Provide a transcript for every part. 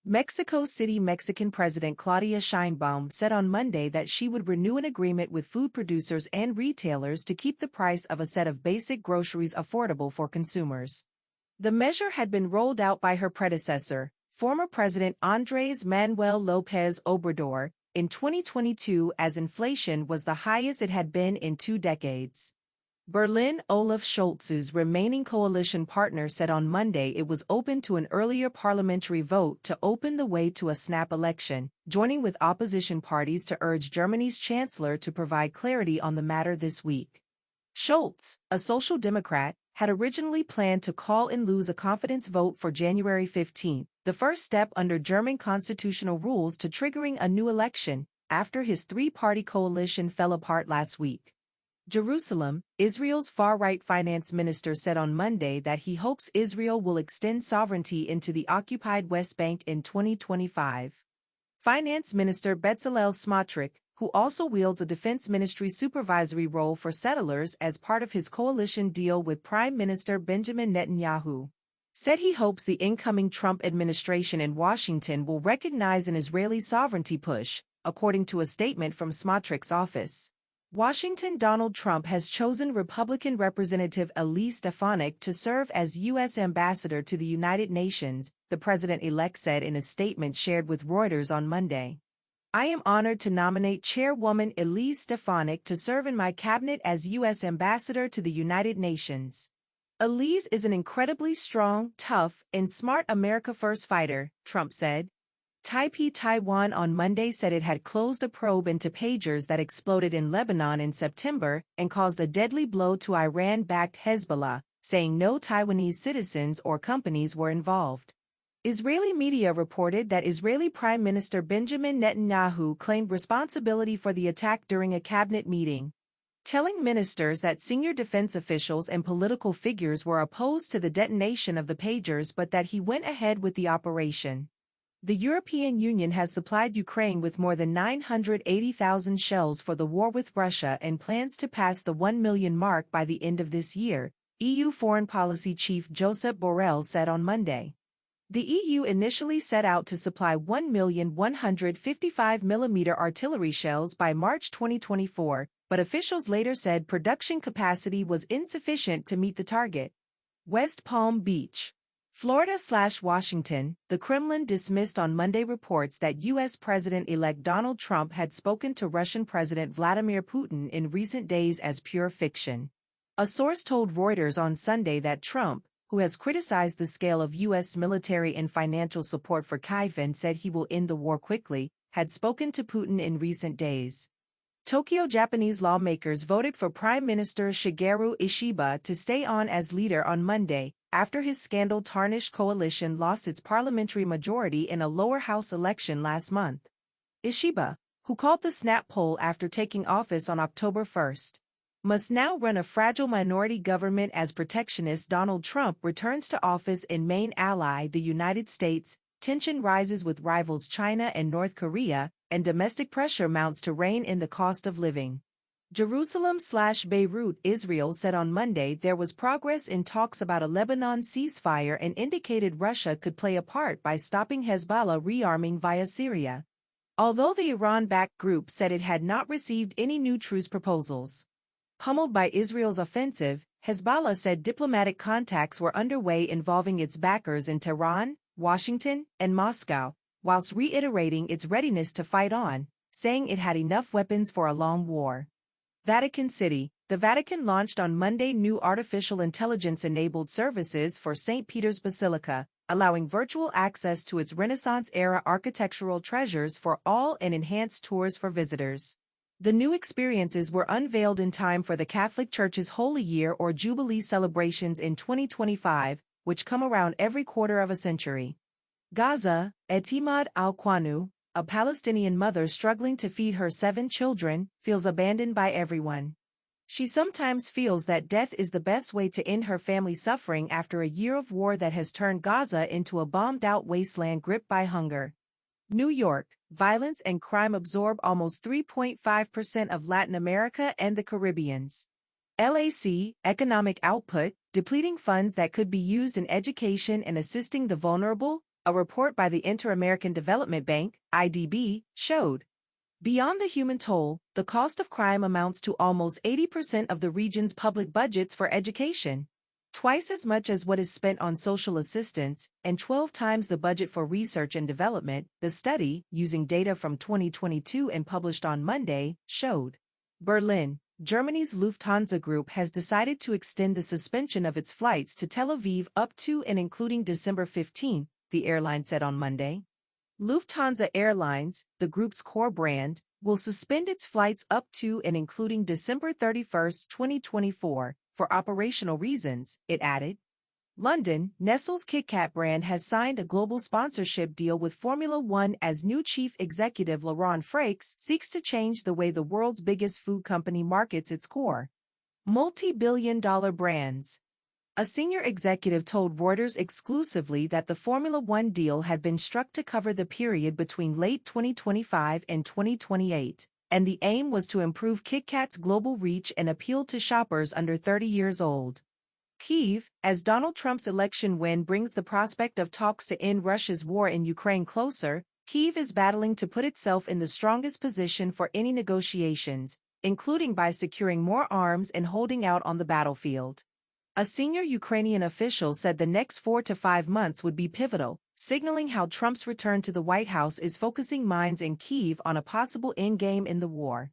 Mexico City Mexican President Claudia Sheinbaum said on Monday that she would renew an agreement with food producers and retailers to keep the price of a set of basic groceries affordable for consumers. The measure had been rolled out by her predecessor, former President Andrés Manuel López Obrador, in 2022 as inflation was the highest it had been in 2 decades. Berlin Olaf Scholz's remaining coalition partner said on Monday it was open to an earlier parliamentary vote to open the way to a snap election, joining with opposition parties to urge Germany's chancellor to provide clarity on the matter this week. Scholz, a social democrat, had originally planned to call and lose a confidence vote for January 15, the first step under German constitutional rules to triggering a new election, after his three-party coalition fell apart last week. Jerusalem, Israel's far-right finance minister said on Monday that he hopes Israel will extend sovereignty into the occupied West Bank in 2025. Finance Minister Bezalel Smotrich, who also wields a defense ministry supervisory role for settlers as part of his coalition deal with Prime Minister Benjamin Netanyahu, said he hopes the incoming Trump administration in Washington will recognize an Israeli sovereignty push, according to a statement from Smotrich's office. Washington Donald Trump has chosen Republican Representative Elise Stefanik to serve as U.S. Ambassador to the United Nations, the president-elect said in a statement shared with Reuters on Monday. I am honored to nominate Chairwoman Elise Stefanik to serve in my cabinet as U.S. Ambassador to the United Nations. Elise is an incredibly strong, tough, and smart America First fighter, Trump said. Taiwan on Monday said it had closed a probe into pagers that exploded in Lebanon in September and caused a deadly blow to Iran-backed Hezbollah, saying no Taiwanese citizens or companies were involved. Israeli media reported that Israeli Prime Minister Benjamin Netanyahu claimed responsibility for the attack during a cabinet meeting, telling ministers that senior defense officials and political figures were opposed to the detonation of the pagers but that he went ahead with the operation. The European Union has supplied Ukraine with more than 980,000 shells for the war with Russia and plans to pass the 1 million mark by the end of this year, EU Foreign Policy Chief Josep Borrell said on Monday. The EU initially set out to supply 1,155mm artillery shells by March 2024, but officials later said production capacity was insufficient to meet the target. West Palm Beach, Florida/Washington, the Kremlin dismissed on Monday reports that U.S. President-elect Donald Trump had spoken to Russian President Vladimir Putin in recent days as pure fiction. A source told Reuters on Sunday that Trump, who has criticized the scale of U.S. military and financial support for Kyiv and said he will end the war quickly, had spoken to Putin in recent days. Tokyo Japanese lawmakers voted for Prime Minister Shigeru Ishiba to stay on as leader on Monday, after his scandal-tarnished coalition lost its parliamentary majority in a lower house election last month. Ishiba, who called the snap poll after taking office on October 1, must now run a fragile minority government as protectionist Donald Trump returns to office in main ally the United States, tension rises with rivals China and North Korea, and domestic pressure mounts to rein in the cost of living. Jerusalem/Beirut, Israel said on Monday there was progress in talks about a Lebanon ceasefire and indicated Russia could play a part by stopping Hezbollah rearming via Syria. Although the Iran-backed group said it had not received any new truce proposals. Pummeled by Israel's offensive, Hezbollah said diplomatic contacts were underway involving its backers in Tehran, Washington, and Moscow, whilst reiterating its readiness to fight on, saying it had enough weapons for a long war. Vatican City, the Vatican launched on Monday new artificial intelligence-enabled services for St. Peter's Basilica, allowing virtual access to its Renaissance-era architectural treasures for all and enhanced tours for visitors. The new experiences were unveiled in time for the Catholic Church's Holy Year or Jubilee celebrations in 2025, which come around every quarter of a century. Gaza, Etimad al-Qanu, a Palestinian mother struggling to feed her 7 children, feels abandoned by everyone. She sometimes feels that death is the best way to end her family's suffering after a year of war that has turned Gaza into a bombed-out wasteland gripped by hunger. New York, violence and crime absorb almost 3.5% of Latin America and the Caribbeans. LAC, economic output, depleting funds that could be used in education and assisting the vulnerable, a report by the Inter-American Development Bank, IDB, showed. Beyond the human toll, the cost of crime amounts to almost 80% of the region's public budgets for education, twice as much as what is spent on social assistance, and 12 times the budget for research and development, the study, using data from 2022 and published on Monday, showed. Berlin, Germany's Lufthansa group has decided to extend the suspension of its flights to Tel Aviv up to and including December 15, the airline said on Monday. Lufthansa Airlines, the group's core brand, will suspend its flights up to and including December 31, 2024, for operational reasons, it added. London, Nestle's KitKat brand has signed a global sponsorship deal with Formula One as new chief executive Laurent Frakes seeks to change the way the world's biggest food company markets its core multi-billion-dollar brands. A senior executive told Reuters exclusively that the Formula One deal had been struck to cover the period between late 2025 and 2028, and the aim was to improve KitKat's global reach and appeal to shoppers under 30 years old. Kyiv, as Donald Trump's election win brings the prospect of talks to end Russia's war in Ukraine closer, Kyiv is battling to put itself in the strongest position for any negotiations, including by securing more arms and holding out on the battlefield. A senior Ukrainian official said the next 4 to 5 months would be pivotal, signaling how Trump's return to the White House is focusing minds in Kyiv on a possible endgame in the war.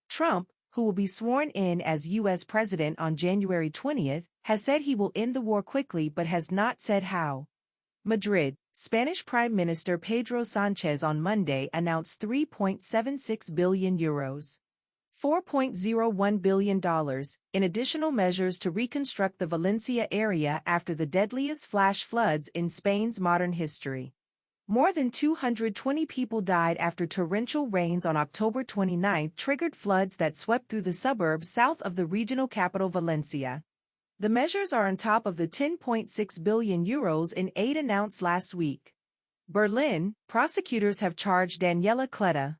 Trump, who will be sworn in as U.S. president on January 20, has said he will end the war quickly but has not said how. Madrid, Spanish Prime Minister Pedro Sánchez on Monday announced €3.76 billion. $4.01 billion in additional measures to reconstruct the Valencia area after the deadliest flash floods in Spain's modern history. More than 220 people died after torrential rains on October 29 triggered floods that swept through the suburbs south of the regional capital Valencia. The measures are on top of the €10.6 billion in aid announced last week. Berlin, prosecutors have charged Daniela Kleta,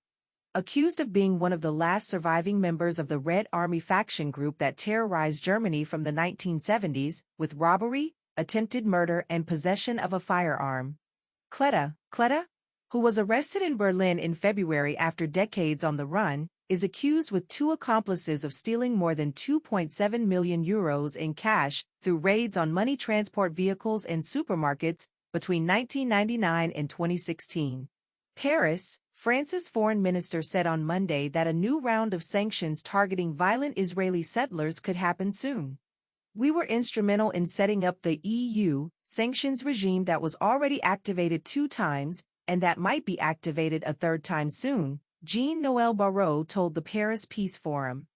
accused of being one of the last surviving members of the Red Army faction group that terrorized Germany from the 1970s, with robbery, attempted murder and possession of a firearm. Kleta, who was arrested in Berlin in February after decades on the run, is accused with 2 accomplices of stealing more than €2.7 million in cash through raids on money transport vehicles and supermarkets between 1999 and 2016. Paris, France's foreign minister said on Monday that a new round of sanctions targeting violent Israeli settlers could happen soon. We were instrumental in setting up the EU sanctions regime that was already activated 2 times, and that might be activated a 3rd time soon, Jean-Noël Barrot told the Paris Peace Forum.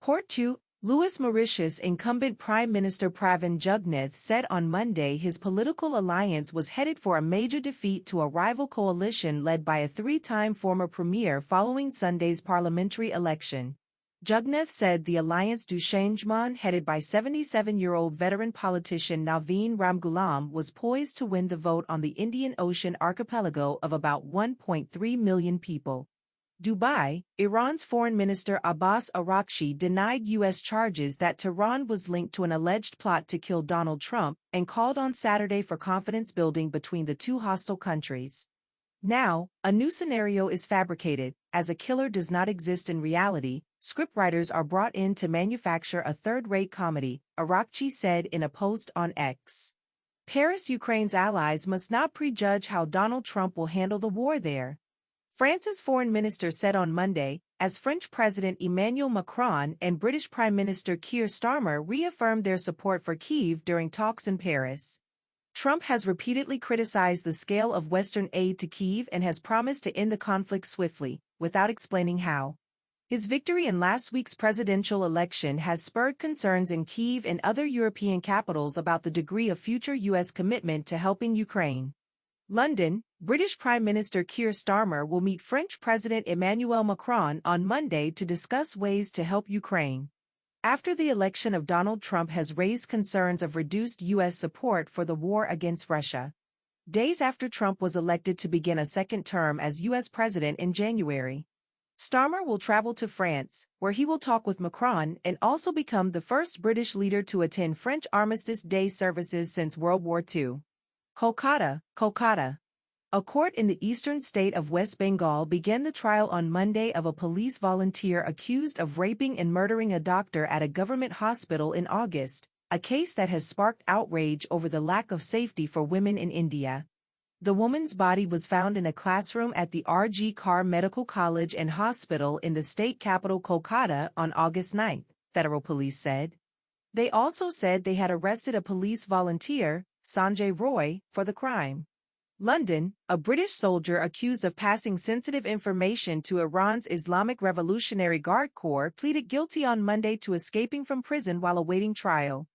Port 2, Mauritius incumbent Prime Minister Pravind Jugnauth said on Monday his political alliance was headed for a major defeat to a rival coalition led by a 3-time former premier following Sunday's parliamentary election. Jugnauth said the Alliance du Changement, headed by 77-year-old veteran politician Naveen Ramgoolam, was poised to win the vote on the Indian Ocean archipelago of about 1.3 million people. Dubai, Iran's Foreign Minister Abbas Araghchi denied U.S. charges that Tehran was linked to an alleged plot to kill Donald Trump and called on Saturday for confidence building between the 2 hostile countries. Now, a new scenario is fabricated. As a killer does not exist in reality, scriptwriters are brought in to manufacture a third-rate comedy, Araghchi said in a post on X. Paris, Ukraine's allies must not prejudge how Donald Trump will handle the war there. France's foreign minister said on Monday, as French President Emmanuel Macron and British Prime Minister Keir Starmer reaffirmed their support for Kyiv during talks in Paris. Trump has repeatedly criticized the scale of Western aid to Kyiv and has promised to end the conflict swiftly, without explaining how. His victory in last week's presidential election has spurred concerns in Kyiv and other European capitals about the degree of future U.S. commitment to helping Ukraine. London, British Prime Minister Keir Starmer will meet French President Emmanuel Macron on Monday to discuss ways to help Ukraine. After the election of Donald Trump has raised concerns of reduced U.S. support for the war against Russia. Days after Trump was elected to begin a 2nd term as U.S. president in January. Starmer will travel to France, where he will talk with Macron and also become the first British leader to attend French Armistice Day services since World War II. Kolkata. A court in the eastern state of West Bengal began the trial on Monday of a police volunteer accused of raping and murdering a doctor at a government hospital in August, a case that has sparked outrage over the lack of safety for women in India. The woman's body was found in a classroom at the R.G. Kar Medical College and Hospital in the state capital Kolkata on August 9, federal police said. They also said they had arrested a police volunteer, Sanjay Roy, for the crime. London, a British soldier accused of passing sensitive information to Iran's Islamic Revolutionary Guard Corps, pleaded guilty on Monday to escaping from prison while awaiting trial.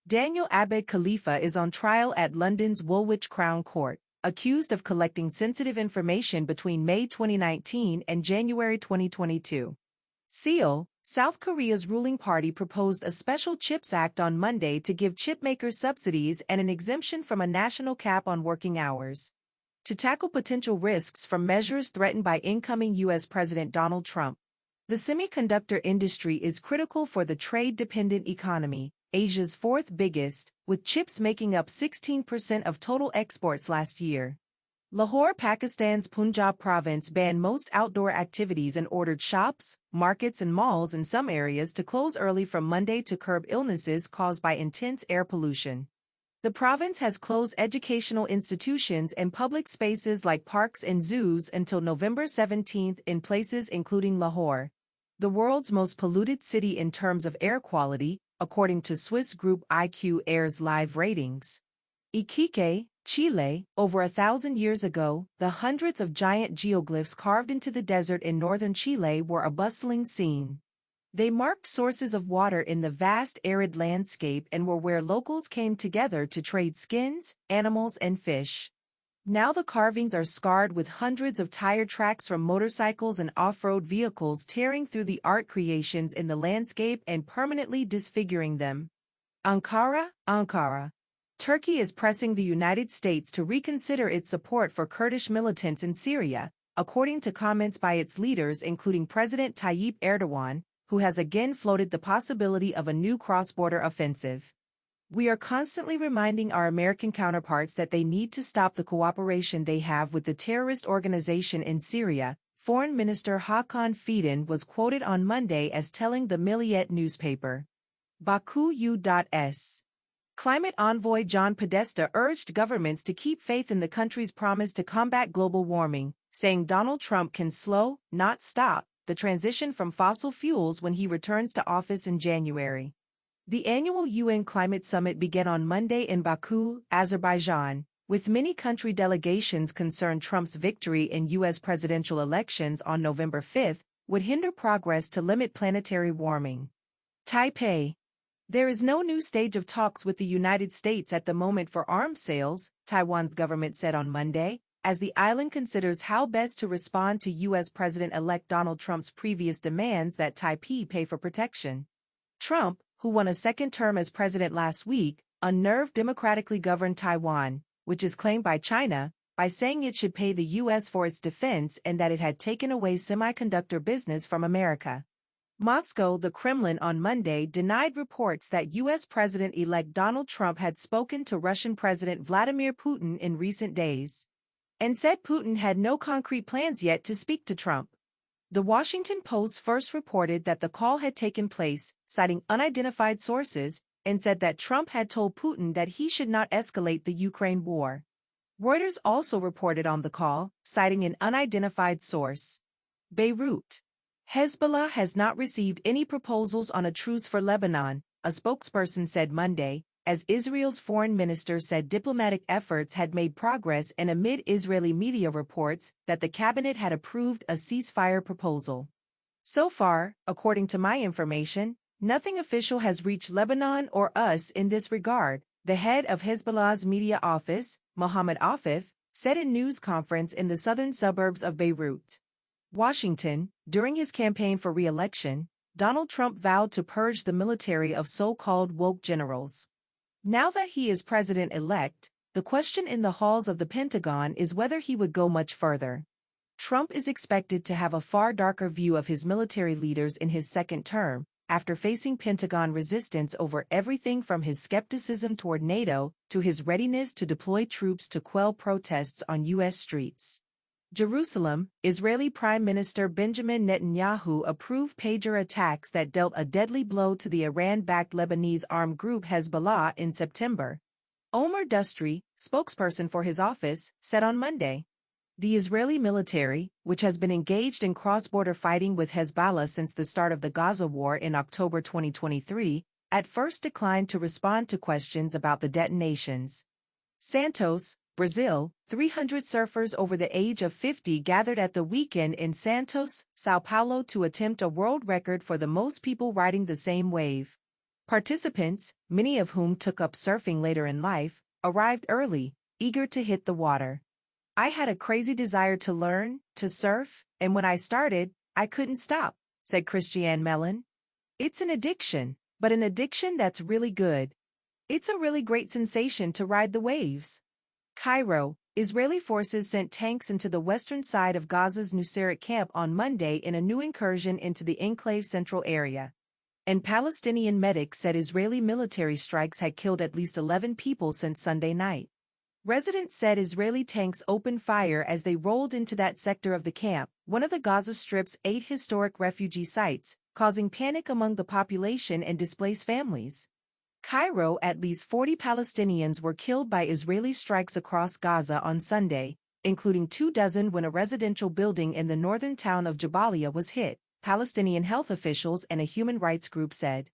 Daniel Abed Khalifa is on trial at London's Woolwich Crown Court, accused of collecting sensitive information between May 2019 and January 2022. Seoul, South Korea's ruling party proposed a special CHIPS Act on Monday to give chipmakers subsidies and an exemption from a national cap on working hours. To tackle potential risks from measures threatened by incoming U.S. President Donald Trump. The semiconductor industry is critical for the trade-dependent economy, Asia's fourth biggest, with chips making up 16% of total exports last year. Lahore, Pakistan's Punjab province banned most outdoor activities and ordered shops, markets and malls in some areas to close early from Monday to curb illnesses caused by intense air pollution. The province has closed educational institutions and public spaces like parks and zoos until November 17 in places including Lahore, the world's most polluted city in terms of air quality, according to Swiss group IQ Air's live ratings. Iquique, Chile, over 1,000 years ago, the hundreds of giant geoglyphs carved into the desert in northern Chile were a bustling scene. They marked sources of water in the vast arid landscape and were where locals came together to trade skins, animals and fish. Now the carvings are scarred with hundreds of tire tracks from motorcycles and off-road vehicles tearing through the art creations in the landscape and permanently disfiguring them. Ankara. Turkey is pressing the United States to reconsider its support for Kurdish militants in Syria, according to comments by its leaders including President Tayyip Erdogan, who has again floated the possibility of a new cross-border offensive. We are constantly reminding our American counterparts that they need to stop the cooperation they have with the terrorist organization in Syria, Foreign Minister Hakan Fidan was quoted on Monday as telling the Milliyet newspaper. Baku U.S. Climate envoy John Podesta urged governments to keep faith in the country's promise to combat global warming, saying Donald Trump can slow, not stop, the transition from fossil fuels when he returns to office in January. The annual UN Climate Summit began on Monday in Baku, Azerbaijan, with many country delegations concerned Trump's victory in U.S. presidential elections on November 5 would hinder progress to limit planetary warming. Taipei. There is no new stage of talks with the United States at the moment for arms sales, Taiwan's government said on Monday, as the island considers how best to respond to U.S. President-elect Donald Trump's previous demands that Taipei pay for protection. Trump, who won a second term as president last week, unnerved democratically governed Taiwan, which is claimed by China, by saying it should pay the U.S. for its defense and that it had taken away semiconductor business from America. Moscow, the Kremlin on Monday denied reports that U.S. President-elect Donald Trump had spoken to Russian President Vladimir Putin in recent days, and said Putin had no concrete plans yet to speak to Trump. The Washington Post first reported that the call had taken place, citing unidentified sources, and said that Trump had told Putin that he should not escalate the Ukraine war. Reuters also reported on the call, citing an unidentified source. Beirut. Hezbollah has not received any proposals on a truce for Lebanon, a spokesperson said Monday, as Israel's foreign minister said diplomatic efforts had made progress and amid Israeli media reports that the cabinet had approved a ceasefire proposal. So far, according to my information, nothing official has reached Lebanon or us in this regard, the head of Hezbollah's media office, Mohammed Afif, said in news conference in the southern suburbs of Beirut. Washington. During his campaign for re-election, Donald Trump vowed to purge the military of so-called woke generals. Now that he is president-elect, the question in the halls of the Pentagon is whether he would go much further. Trump is expected to have a far darker view of his military leaders in his second term, after facing Pentagon resistance over everything from his skepticism toward NATO to his readiness to deploy troops to quell protests on U.S. streets. Jerusalem, Israeli Prime Minister Benjamin Netanyahu approved pager attacks that dealt a deadly blow to the Iran-backed Lebanese armed group Hezbollah in September. Omer Dustri, spokesperson for his office, said on Monday. The Israeli military, which has been engaged in cross-border fighting with Hezbollah since the start of the Gaza war in October 2023, at first declined to respond to questions about the detonations. Santos, Brazil, 300 surfers over the age of 50 gathered at the weekend in Santos, São Paulo to attempt a world record for the most people riding the same wave. Participants, many of whom took up surfing later in life, arrived early, eager to hit the water. I had a crazy desire to learn, to surf, and when I started, I couldn't stop, said Christiane Mellon. It's an addiction, but an addiction that's really good. It's a really great sensation to ride the waves. Cairo, Israeli forces sent tanks into the western side of Gaza's Nusayrat camp on Monday in a new incursion into the enclave's central area. And Palestinian medics said Israeli military strikes had killed at least 11 people since Sunday night. Residents said Israeli tanks opened fire as they rolled into that sector of the camp, one of the Gaza Strip's 8 historic refugee sites, causing panic among the population and displaced families. Cairo, at least 40 Palestinians were killed by Israeli strikes across Gaza on Sunday, including 24 when a residential building in the northern town of Jabalia was hit, Palestinian health officials and a human rights group said.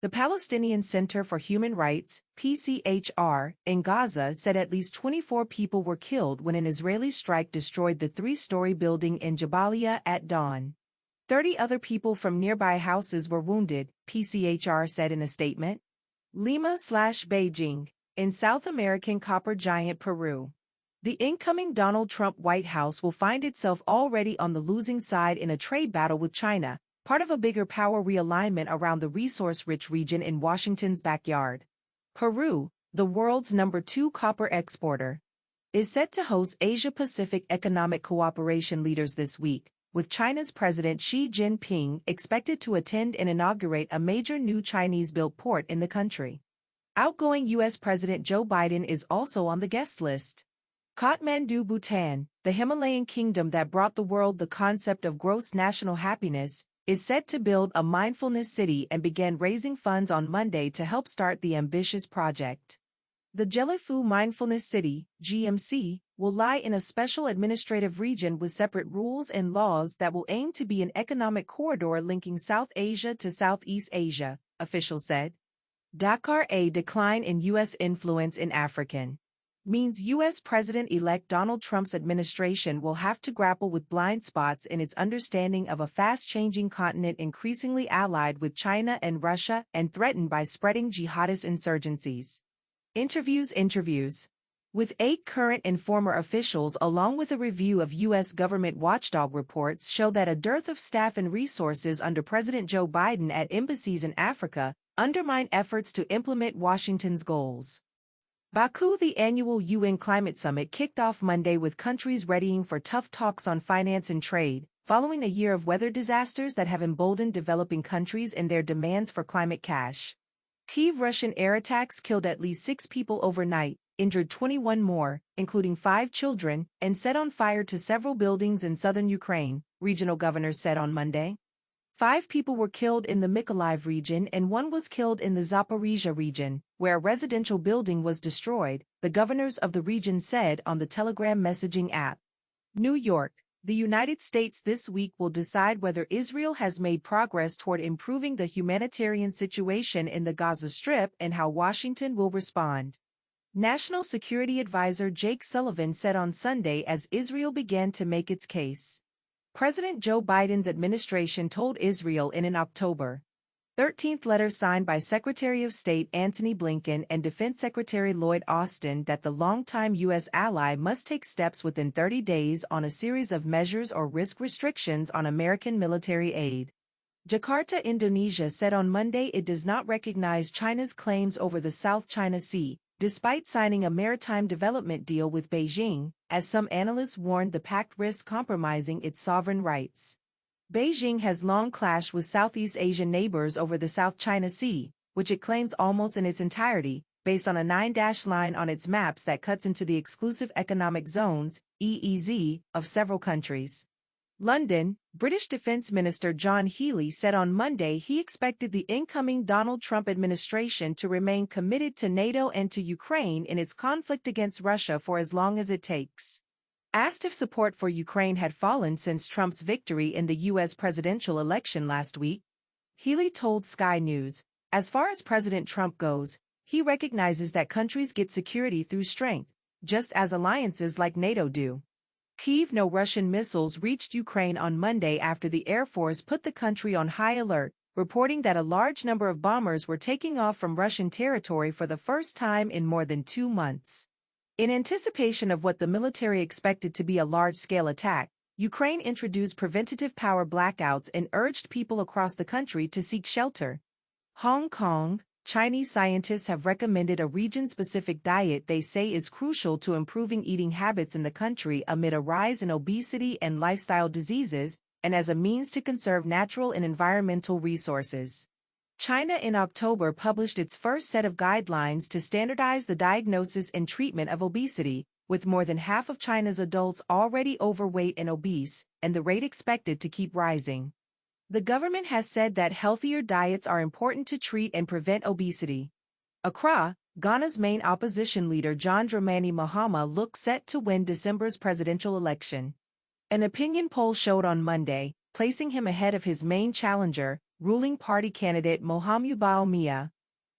The Palestinian Center for Human Rights, PCHR, in Gaza said at least 24 people were killed when an Israeli strike destroyed the 3-story building in Jabalia at dawn. 30 other people from nearby houses were wounded, PCHR said in a statement. Lima/Beijing, in South American copper giant Peru. The incoming Donald Trump White House will find itself already on the losing side in a trade battle with China, part of a bigger power realignment around the resource-rich region in Washington's backyard. Peru, the world's #2 copper exporter, is set to host Asia-Pacific Economic Cooperation leaders this week, with China's President Xi Jinping expected to attend and inaugurate a major new Chinese-built port in the country. Outgoing U.S. President Joe Biden is also on the guest list. Kathmandu, Bhutan, the Himalayan kingdom that brought the world the concept of gross national happiness, is set to build a mindfulness city and began raising funds on Monday to help start the ambitious project. The Jelifu Mindfulness City, GMC, will lie in a special administrative region with separate rules and laws that will aim to be an economic corridor linking South Asia to Southeast Asia, officials said. Dakar, a decline in U.S. influence in African, means U.S. President-elect Donald Trump's administration will have to grapple with blind spots in its understanding of a fast-changing continent increasingly allied with China and Russia and threatened by spreading jihadist insurgencies. Interviews. With 8 current and former officials along with a review of U.S. government watchdog reports show that a dearth of staff and resources under President Joe Biden at embassies in Africa undermine efforts to implement Washington's goals. Baku. The annual UN Climate Summit kicked off Monday with countries readying for tough talks on finance and trade, following a year of weather disasters that have emboldened developing countries in their demands for climate cash. Kyiv. Russian air attacks killed at least 6 people overnight, injured 21 more, including 5 children, and set on fire to several buildings in southern Ukraine, regional governors said on Monday. 5 people were killed in the Mykolaiv region and 1 was killed in the Zaporizhia region, where a residential building was destroyed, the governors of the region said on the Telegram messaging app. New York. The United States this week will decide whether Israel has made progress toward improving the humanitarian situation in the Gaza Strip and how Washington will respond. National Security Advisor Jake Sullivan said on Sunday as Israel began to make its case. President Joe Biden's administration told Israel in an October 13th letter signed by Secretary of State Antony Blinken and Defense Secretary Lloyd Austin that the longtime U.S. ally must take steps within 30 days on a series of measures or risk restrictions on American military aid. Jakarta, Indonesia said on Monday it does not recognize China's claims over the South China Sea, despite signing a maritime development deal with Beijing, as some analysts warned the pact risks compromising its sovereign rights. Beijing has long clashed with Southeast Asian neighbors over the South China Sea, which it claims almost in its entirety, based on a 9-line on its maps that cuts into the exclusive economic zones, EEZ, of several countries. London, British Defence Minister John Healey said on Monday he expected the incoming Donald Trump administration to remain committed to NATO and to Ukraine in its conflict against Russia for as long as it takes. Asked if support for Ukraine had fallen since Trump's victory in the U.S. presidential election last week, Healey told Sky News, "As far as President Trump goes, he recognizes that countries get security through strength, just as alliances like NATO do." Kyiv. No Russian missiles reached Ukraine on Monday after the Air Force put the country on high alert, reporting that a large number of bombers were taking off from Russian territory for the first time in more than 2 months. In anticipation of what the military expected to be a large-scale attack, Ukraine introduced preventative power blackouts and urged people across the country to seek shelter. Hong Kong. Chinese scientists have recommended a region-specific diet they say is crucial to improving eating habits in the country amid a rise in obesity and lifestyle diseases, and as a means to conserve natural and environmental resources. China in October published its first set of guidelines to standardize the diagnosis and treatment of obesity, with more than half of China's adults already overweight and obese, and the rate expected to keep rising. The government has said that healthier diets are important to treat and prevent obesity. Accra, Ghana's main opposition leader John Dramani Mahama looks set to win December's presidential election. An opinion poll showed on Monday, placing him ahead of his main challenger, ruling party candidate Mohamed Baumia.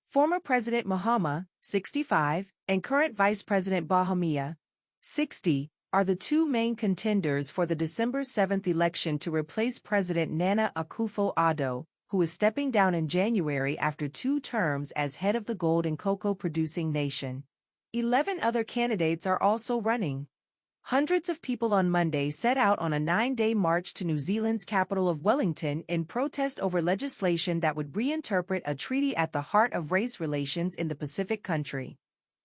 Former President Mahama, 65, and current Vice President Baumia, 60, are the two main contenders for the December 7th election to replace President Nana Akufo-Addo, who is stepping down in January after 2 terms as head of the gold and cocoa-producing nation. 11 other candidates are also running. Hundreds of people on Monday set out on a 9-day march to New Zealand's capital of Wellington in protest over legislation that would reinterpret a treaty at the heart of race relations in the Pacific country.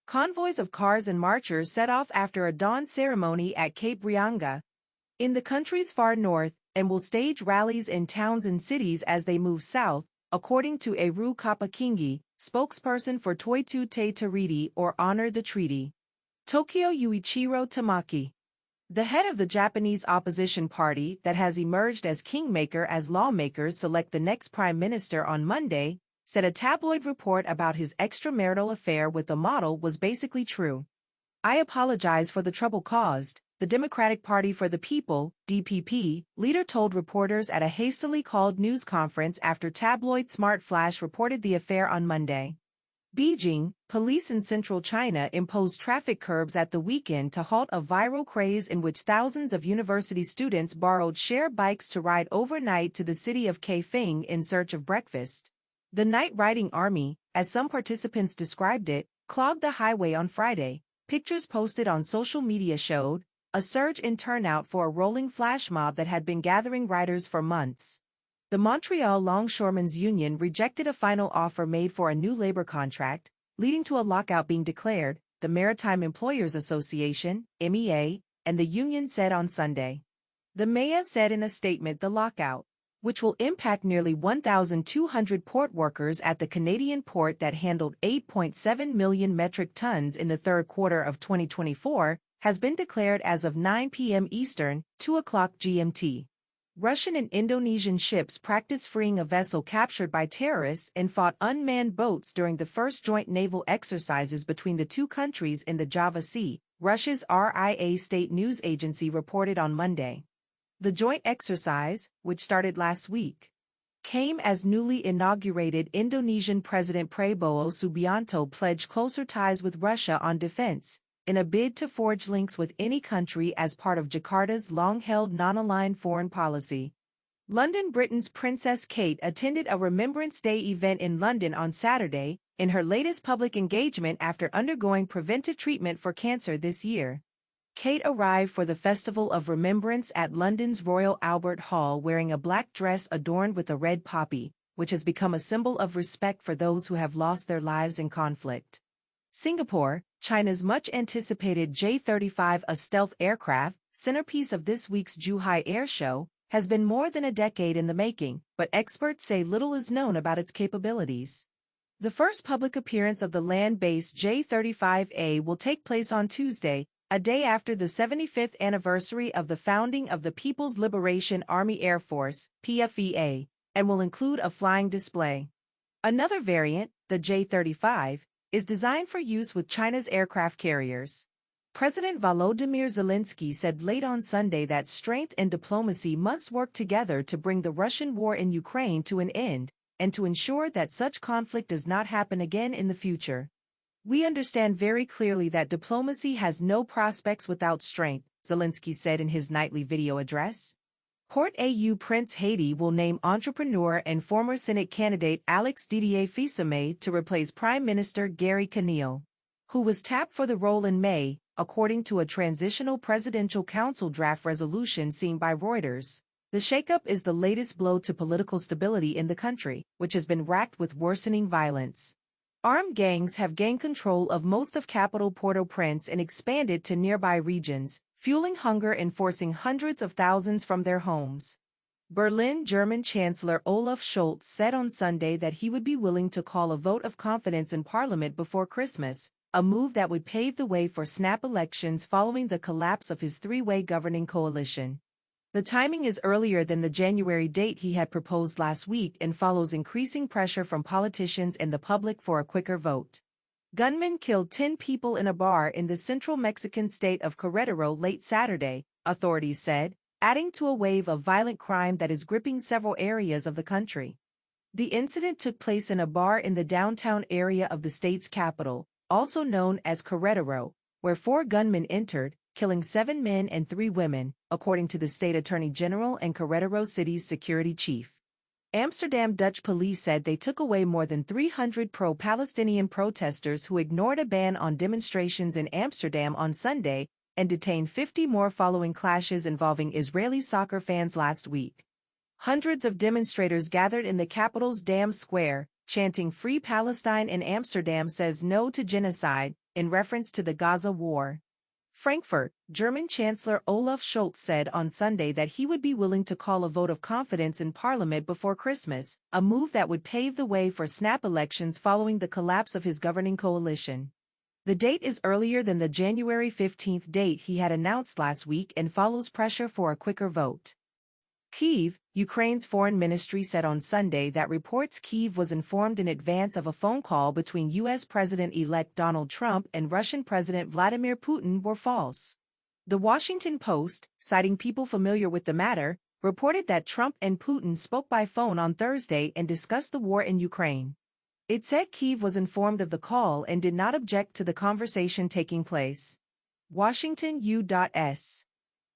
Convoys of cars and marchers set off after a dawn ceremony at Cape Reinga, in the country's far north, and will stage rallies in towns and cities as they move south, according to Eru Kapakingi, spokesperson for Toitu Te Tiriti or Honor the Treaty. Tokyo Yuichiro Tamaki, the head of the Japanese opposition party that has emerged as kingmaker as lawmakers select the next prime minister on Monday, said a tabloid report about his extramarital affair with the model was basically true. "I apologize for the trouble caused," the Democratic Party for the People, DPP, leader told reporters at a hastily called news conference after tabloid Smart Flash reported the affair on Monday. Beijing, police in central China imposed traffic curbs at the weekend to halt a viral craze in which thousands of university students borrowed share bikes to ride overnight to the city of Kaifeng in search of breakfast. The night riding army, as some participants described it, clogged the highway on Friday. Pictures posted on social media showed a surge in turnout for a rolling flash mob that had been gathering riders for months. The Montreal Longshoremen's Union rejected a final offer made for a new labor contract, leading to a lockout being declared, the Maritime Employers Association, MEA, and the union said on Sunday. The MEA said in a statement the lockout, which will impact nearly 1,200 port workers at the Canadian port that handled 8.7 million metric tons in the third quarter of 2024, has been declared as of 9 p.m. Eastern, 2 o'clock GMT. Russian and Indonesian ships practiced freeing a vessel captured by terrorists and fought unmanned boats during the first joint naval exercises between the two countries in the Java Sea, Russia's RIA state news agency reported on Monday. The joint exercise, which started last week, came as newly inaugurated Indonesian President Prabowo Subianto pledged closer ties with Russia on defense, in a bid to forge links with any country as part of Jakarta's long-held non-aligned foreign policy. London Britain's Princess Kate attended a Remembrance Day event in London on Saturday, in her latest public engagement after undergoing preventive treatment for cancer this year. Kate arrived for the Festival of Remembrance at London's Royal Albert Hall wearing a black dress adorned with a red poppy, which has become a symbol of respect for those who have lost their lives in conflict. Singapore, China's much-anticipated J-35, a stealth aircraft, centerpiece of this week's Zhuhai Air Show, has been more than a decade in the making, but experts say little is known about its capabilities. The first public appearance of the land-based J-35A will take place on Tuesday, a day after the 75th anniversary of the founding of the People's Liberation Army Air Force, PFEA, and will include a flying display. Another variant, the J-35, is designed for use with China's aircraft carriers. President Volodymyr Zelensky said late on Sunday that strength and diplomacy must work together to bring the Russian war in Ukraine to an end, and to ensure that such conflict does not happen again in the future. "We understand very clearly that diplomacy has no prospects without strength," Zelensky said in his nightly video address. Port-au-Prince Haiti will name entrepreneur and former Senate candidate Alex Didier Fils-Aimé to replace Prime Minister Gary Conille, who was tapped for the role in May, according to a Transitional Presidential Council draft resolution seen by Reuters. The shakeup is the latest blow to political stability in the country, which has been racked with worsening violence. Armed gangs have gained control of most of capital Port-au-Prince and expanded to nearby regions, fueling hunger and forcing hundreds of thousands from their homes. Berlin German Chancellor Olaf Scholz said on Sunday that he would be willing to call a vote of confidence in Parliament before Christmas, a move that would pave the way for snap elections following the collapse of his three-way governing coalition. The timing is earlier than the January date he had proposed last week and follows increasing pressure from politicians and the public for a quicker vote. Gunmen killed 10 people in a bar in the central Mexican state of Querétaro late Saturday, authorities said, adding to a wave of violent crime that is gripping several areas of the country. The incident took place in a bar in the downtown area of the state's capital, also known as Querétaro, where 4 gunmen entered, killing 7 men and 3 women, according to the state attorney general and Querétaro City's security chief. Amsterdam Dutch police said they took away more than 300 pro-Palestinian protesters who ignored a ban on demonstrations in Amsterdam on Sunday and detained 50 more following clashes involving Israeli soccer fans last week. Hundreds of demonstrators gathered in the capital's Dam Square, chanting "Free Palestine" and "Amsterdam says no to genocide," in reference to the Gaza war. Frankfurt, German Chancellor Olaf Scholz said on Sunday that he would be willing to call a vote of confidence in Parliament before Christmas, a move that would pave the way for snap elections following the collapse of his governing coalition. The date is earlier than the January 15 date he had announced last week and follows pressure for a quicker vote. Kyiv, Ukraine's foreign ministry said on Sunday that reports Kyiv was informed in advance of a phone call between U.S. President-elect Donald Trump and Russian President Vladimir Putin were false. The Washington Post, citing people familiar with the matter, reported that Trump and Putin spoke by phone on Thursday and discussed the war in Ukraine. It said Kyiv was informed of the call and did not object to the conversation taking place. Washington U.S.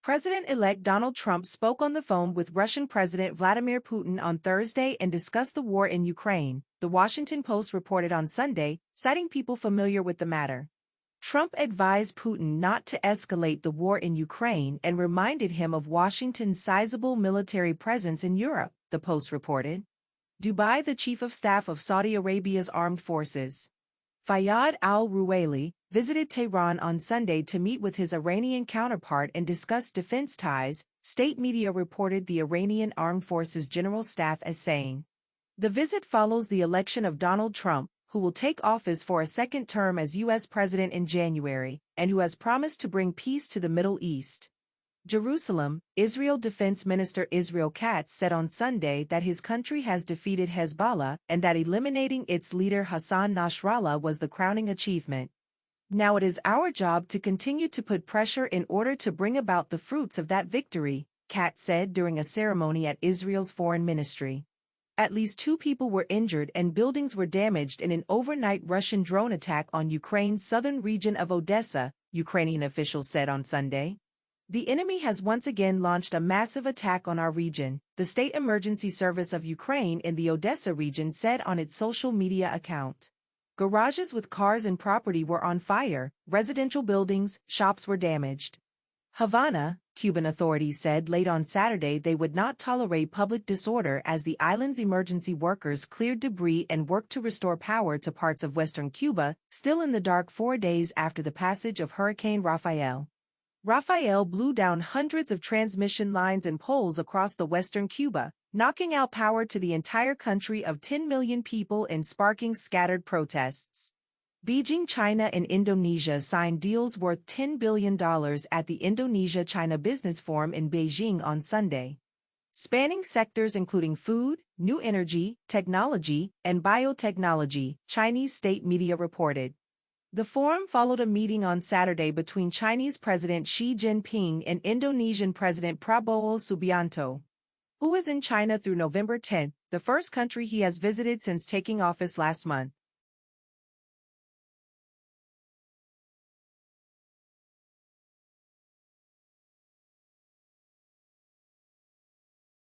President-elect Donald Trump spoke on the phone with Russian President Vladimir Putin on Thursday and discussed the war in Ukraine, The Washington Post reported on Sunday, citing people familiar with the matter. Trump advised Putin not to escalate the war in Ukraine and reminded him of Washington's sizable military presence in Europe, the Post reported. Dubai. The chief of staff of Saudi Arabia's armed forces, Fayyad al-Ruwaili, visited Tehran on Sunday to meet with his Iranian counterpart and discuss defense ties, state media reported the Iranian Armed Forces General Staff as saying. The visit follows the election of Donald Trump, who will take office for a second term as U.S. president in January, and who has promised to bring peace to the Middle East. Jerusalem, Israel Defense Minister Israel Katz said on Sunday that his country has defeated Hezbollah and that eliminating its leader Hassan Nasrallah was the crowning achievement. Now it is our job to continue to put pressure in order to bring about the fruits of that victory, Katz said during a ceremony at Israel's foreign ministry. At least 2 people were injured and buildings were damaged in an overnight Russian drone attack on Ukraine's southern region of Odessa, Ukrainian officials said on Sunday. The enemy has once again launched a massive attack on our region, the State Emergency Service of Ukraine in the Odessa region said on its social media account. Garages with cars and property were on fire, residential buildings, shops were damaged. Havana, Cuban authorities said late on Saturday they would not tolerate public disorder as the island's emergency workers cleared debris and worked to restore power to parts of western Cuba, still in the dark 4 days after the passage of Hurricane Rafael. Rafael blew down hundreds of transmission lines and poles across the western Cuba, knocking out power to the entire country of 10 million people and sparking scattered protests. Beijing, China and Indonesia signed deals worth $10 billion at the Indonesia-China Business Forum in Beijing on Sunday, spanning sectors including food, new energy, technology, and biotechnology, Chinese state media reported. The forum followed a meeting on Saturday between Chinese President Xi Jinping and Indonesian President Prabowo Subianto, who was in China through November 10, the first country he has visited since taking office last month.